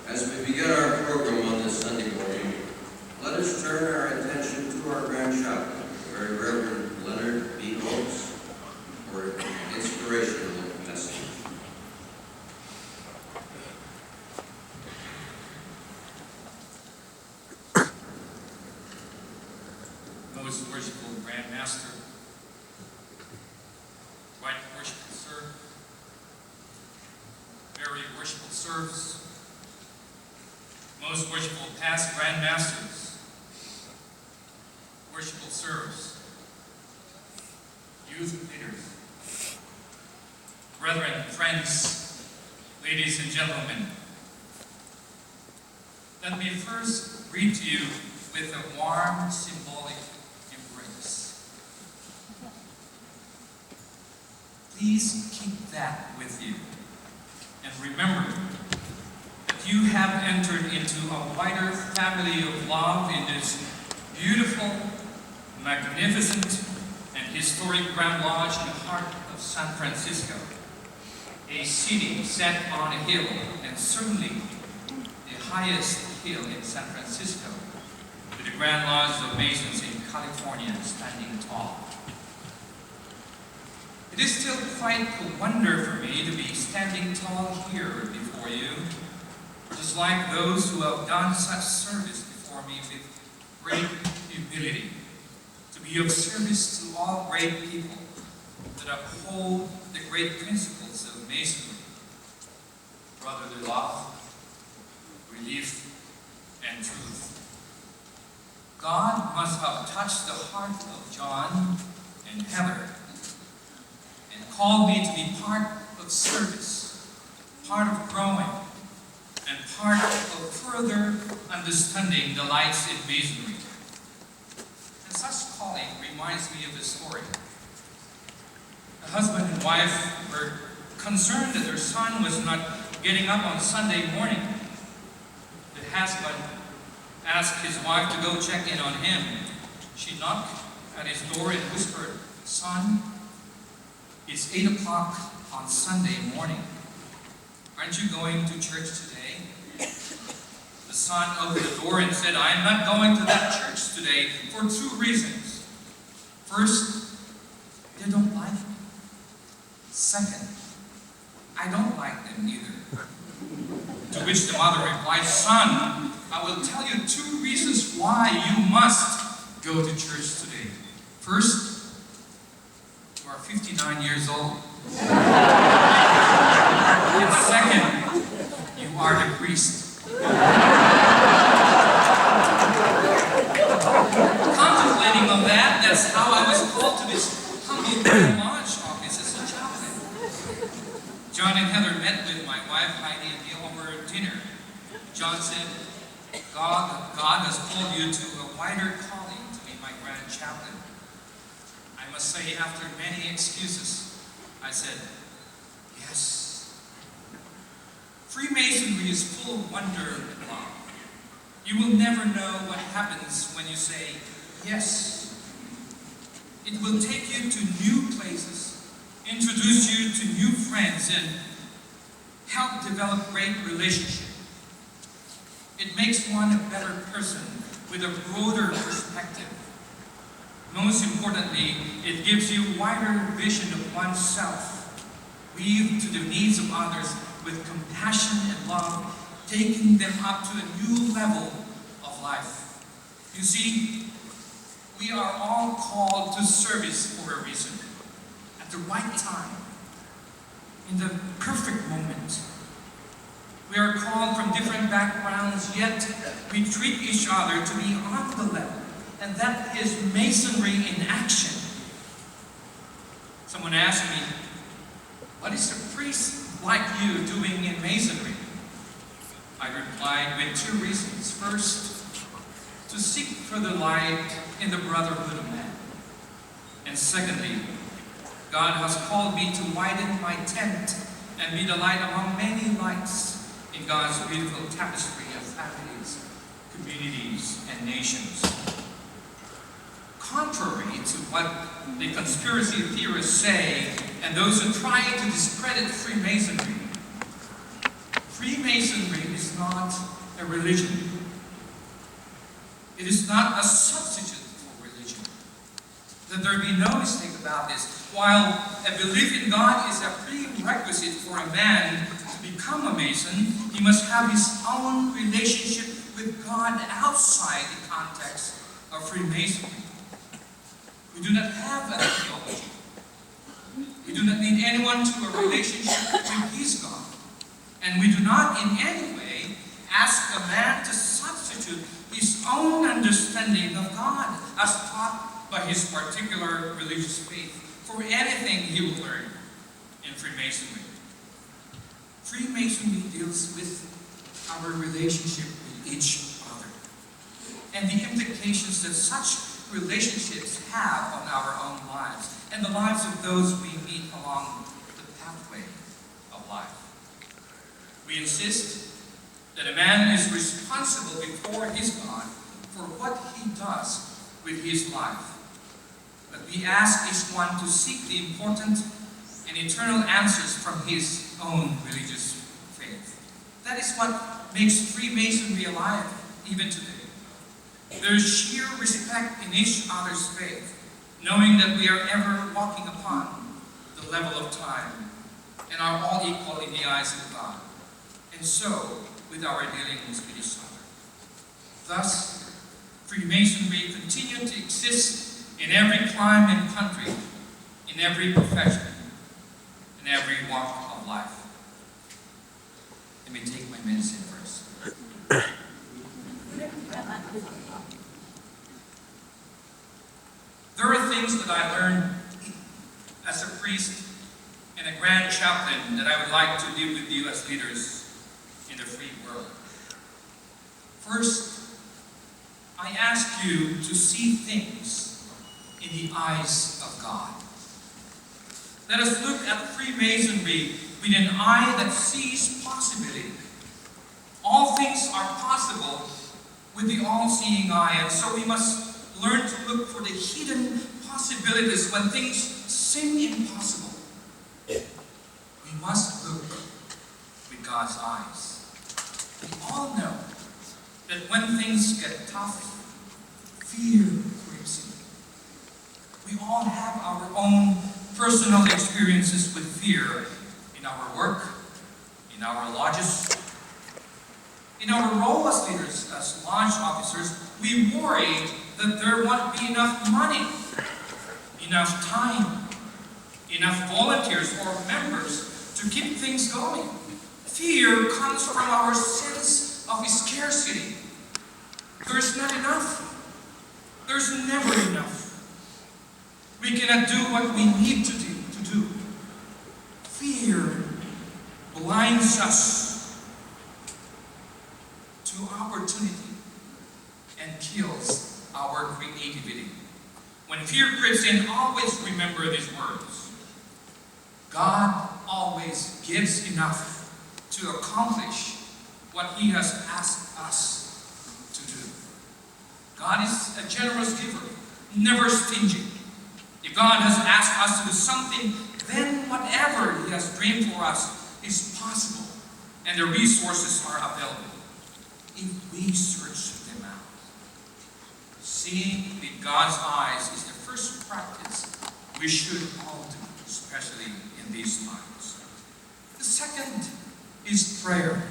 As we begin our program on this Sunday morning, let us turn our attention to our Grand Chaplain, the Very Reverend Leonard B. Oates, for an inspirational message. Most worshipful Grand Master, right worshipful sir, very worshipful servants, most worshipful past Grand Masters, worshipful servants, youth leaders, brethren, friends, ladies and gentlemen, let me first greet you with a warm, symbolic embrace. Please keep that with you, and remember that you have entered into a wider family of love in this beautiful, magnificent, and historic Grand Lodge in the heart of San Francisco, a city set on a hill, and certainly the highest hill in San Francisco, with the Grand Lodge of Masons in California standing tall. It is still quite a wonder for me to be standing tall here before you, just like those who have done such service before me with great humility, to be of service to all great people that uphold the great principles of Masonry: brotherly love, relief, and truth. God must have touched the heart of John and Heather and called me to be part of service, part of growing, and part of further understanding the lights in Masonry. And such calling reminds me of a story. A husband and wife were concerned that their son was not getting up on Sunday morning. The husband asked his wife to go check in on him. She knocked at his door and whispered, "Son, it's 8 o'clock on Sunday morning. Aren't you going to church today?" The son opened the door and said, "I am not going to that church today for 2 reasons. First, they don't like me. Second, I don't like them either." To which the mother replied, "Son, I will tell you 2 reasons why you must go to church today. First, you are 59 years old. And second, you are the priest." Contemplating on that, that's how I was called to this humble Grand Lodge office as a chaplain. John and Heather met with my wife Heidi and me over dinner. John said, God has called you to a wider calling to be my Grand Chaplain. I must say, after many excuses, I said, yes. Freemasonry is full of wonder and love. You will never know what happens when you say yes. It will take you to new places, introduce you to new friends, and help develop great relationships. It makes one a better person with a broader perspective. Most importantly, it gives you a wider vision of oneself, weaved to the needs of others with compassion and love, taking them up to a new level of life. You see, we are all called to service for a reason, at the right time, in the perfect moment. We are called from different backgrounds, yet we treat each other to be on the level, and that is Masonry in action. Someone asked me, "What is a priest like you doing in Masonry?" I replied with 2 reasons. First, to seek further light in the brotherhood of man. And secondly, God has called me to widen my tent and be the light among many lights in God's beautiful tapestry of families, communities, and nations. Contrary to what the conspiracy theorists say and those who try to discredit Freemasonry, Freemasonry is not a religion. It is not a substitute for religion. Let there be no mistake about this. While a belief in God is a prerequisite for a man to become a Mason, he must have his own relationship with God outside the context of Freemasonry. We do not have a theology. We do not need anyone to a relationship with his God. And we do not in any way ask a man to substitute his own understanding of God as taught by his particular religious faith for anything he will learn in Freemasonry. Freemasonry deals with our relationship with each other and the implications that such relationships have on our own lives and the lives of those we meet along the pathway of life. We insist that a man is responsible before his God for what he does with his life. But we ask each one to seek the important and eternal answers from his own religious faith. That is what makes Freemasonry alive even today. There is sheer respect in each other's faith, knowing that we are ever walking upon the level of time and are all equal in the eyes of God. And so, with our dealings with each other. Thus, Freemasonry continued to exist in every clime and country, in every profession, in every walk of life. Let me take my medicine first. There are things that I learned as a priest and a grand chaplain that I would like to leave with you as leaders in the free world. First, I ask you to see things in the eyes of God. Let us look at Freemasonry with an eye that sees possibility. All things are possible with the all-seeing eye, and so we must learn to look for the hidden possibilities when things seem impossible. We must look with God's eyes. We all know that when things get tough, fear creeps in. We all have our own personal experiences with fear in our work, in our lodges. In our role as leaders, as lodge officers, we worry that there won't be enough money, enough time, enough volunteers or members to keep things going. Fear comes from our sense of scarcity. There's not enough. There's never enough. We cannot do what we need to do. Fear blinds us to opportunity and kills our creativity. When fear creeps in, always remember these words. God always gives enough to accomplish what He has asked us to do. God is a generous giver, never stingy. If God has asked us to do something, then whatever He has dreamed for us is possible, and the resources are available if we search them out. Seeing with God's eyes is the first practice we should all do, especially in these times. The second is prayer.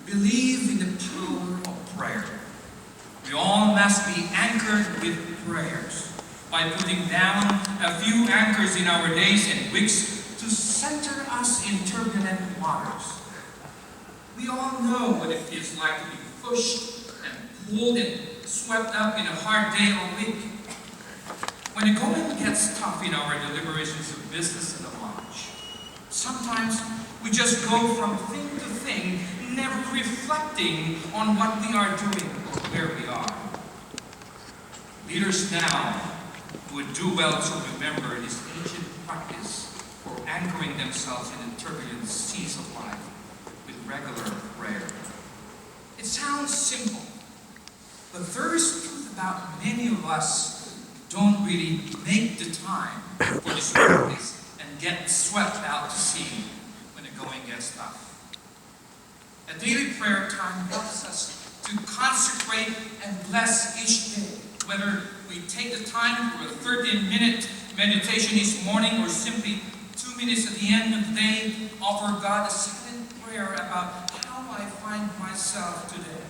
Believe in the power of prayer. We all must be anchored with prayers by putting down a few anchors in our days and weeks to center us in turbulent waters. We all know what it feels like to be pushed and pulled and swept up in a hard day or week. When the going gets tough in our deliberations of business in the lodge, sometimes we just go from thing to thing, never reflecting on what we are doing or where we are. Leaders now would do well to remember this ancient practice for anchoring themselves in the turbulent seas of life with regular prayer. It sounds simple, but there is truth about many of us don't really make the time for this practice and get swept out to sea when the going gets tough. A daily prayer time helps us to consecrate and bless each day. Whether we take the time for a 30-minute meditation each morning or simply 2 minutes at the end of the day, offer God a silent prayer about how I find myself today.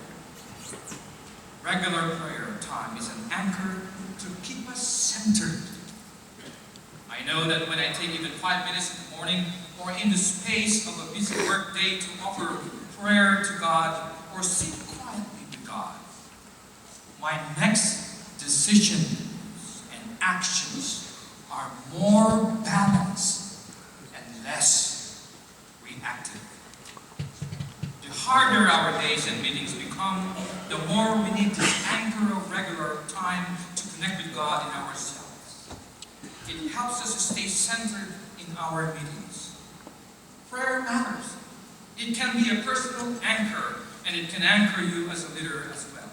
Regular prayer time is an anchor to keep us centered. I know that when I take even 5 minutes in the morning or in the space of a busy work day to offer prayer to God or sit quietly to God, my next decisions and actions are more balanced and less reactive. The harder our days and meetings become, the more we need this anchor of regular time to connect with God in ourselves. It helps us to stay centered in our meetings. Prayer matters. It can be a personal anchor, and it can anchor you as a leader as well.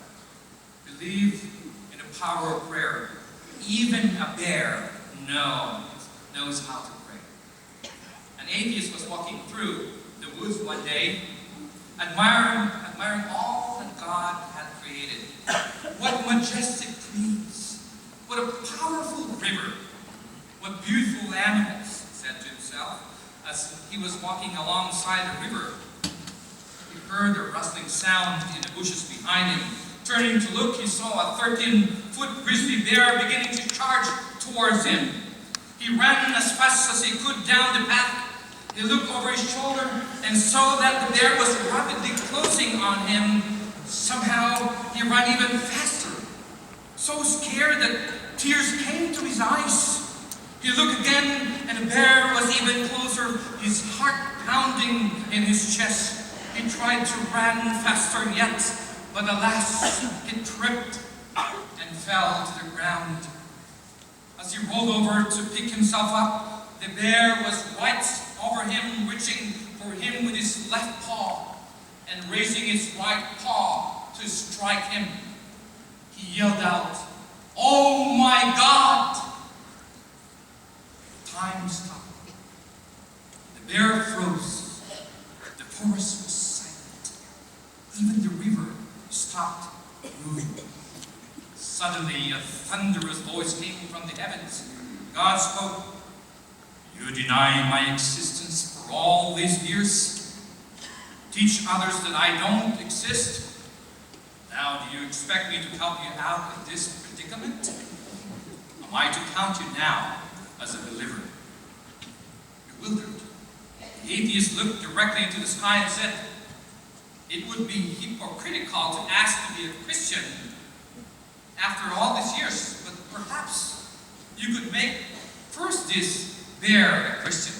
Believe in the power of prayer. Even a bear knows how to pray. An atheist was walking through the woods one day, admiring all that God had created. What majestic trees! What a powerful river! What beautiful animals, he said to himself as he was walking alongside the river. He heard a rustling sound in the bushes behind him. Turning to look, he saw a 13-foot grizzly bear beginning to charge towards him. He ran as fast as he could down the path. He looked over his shoulder and saw that the bear was rapidly closing on him. Somehow, he ran even faster, so scared that tears came to his eyes. He looked again, and the bear was even closer, his heart pounding in his chest. He tried to run faster yet, but alas, he tripped and fell to the ground. As he rolled over to pick himself up, the bear was right over him, reaching for him with his left paw and raising his right paw to strike him. He yelled out, "Oh my God!" Time stopped. The bear froze. The forest was silent. Even the river stopped moving. Suddenly, a thunderous voice came from the heavens. God spoke, "You deny my existence for all these years? Teach others that I don't exist? Now do you expect me to help you out of this predicament? Am I to count you now as a believer?" Bewildered, the atheist looked directly into the sky and said, "It would be hypocritical to ask to be a Christian after all these years, but perhaps you could make first this bear a Christian."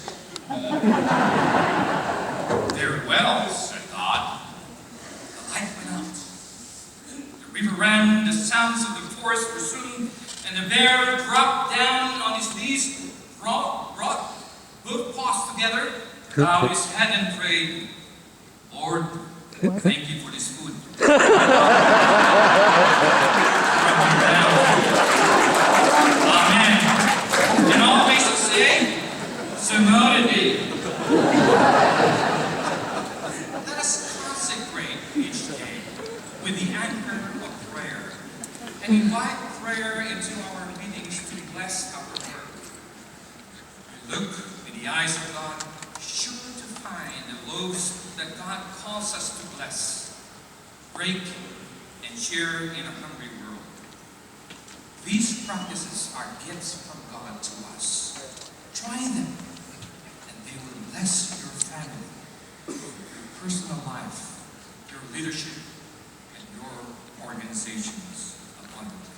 "Very well," said God. The light went out. The river ran, the sounds of the forest resumed, and the bear dropped down on his knees, brought both paws together, bowed his head and prayed, "Lord, thank you for this food." Amen. And all faces say, "So mote it be." Let us consecrate each day with the anchor of prayer and invite prayer into our meetings to bless our work. We look in the eyes of God, sure to find the loaves that God calls us to bless, break, and share in a hungry world. These practices are gifts from God to us. Try them, and they will bless your family, your personal life, your leadership, and your organizations abundantly.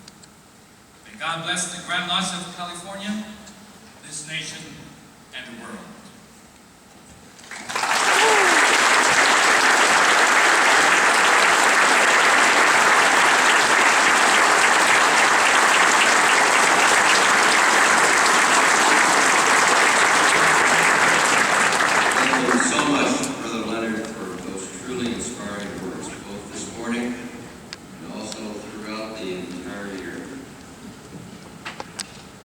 May God bless the Grand Lodge of California, this nation, and the world.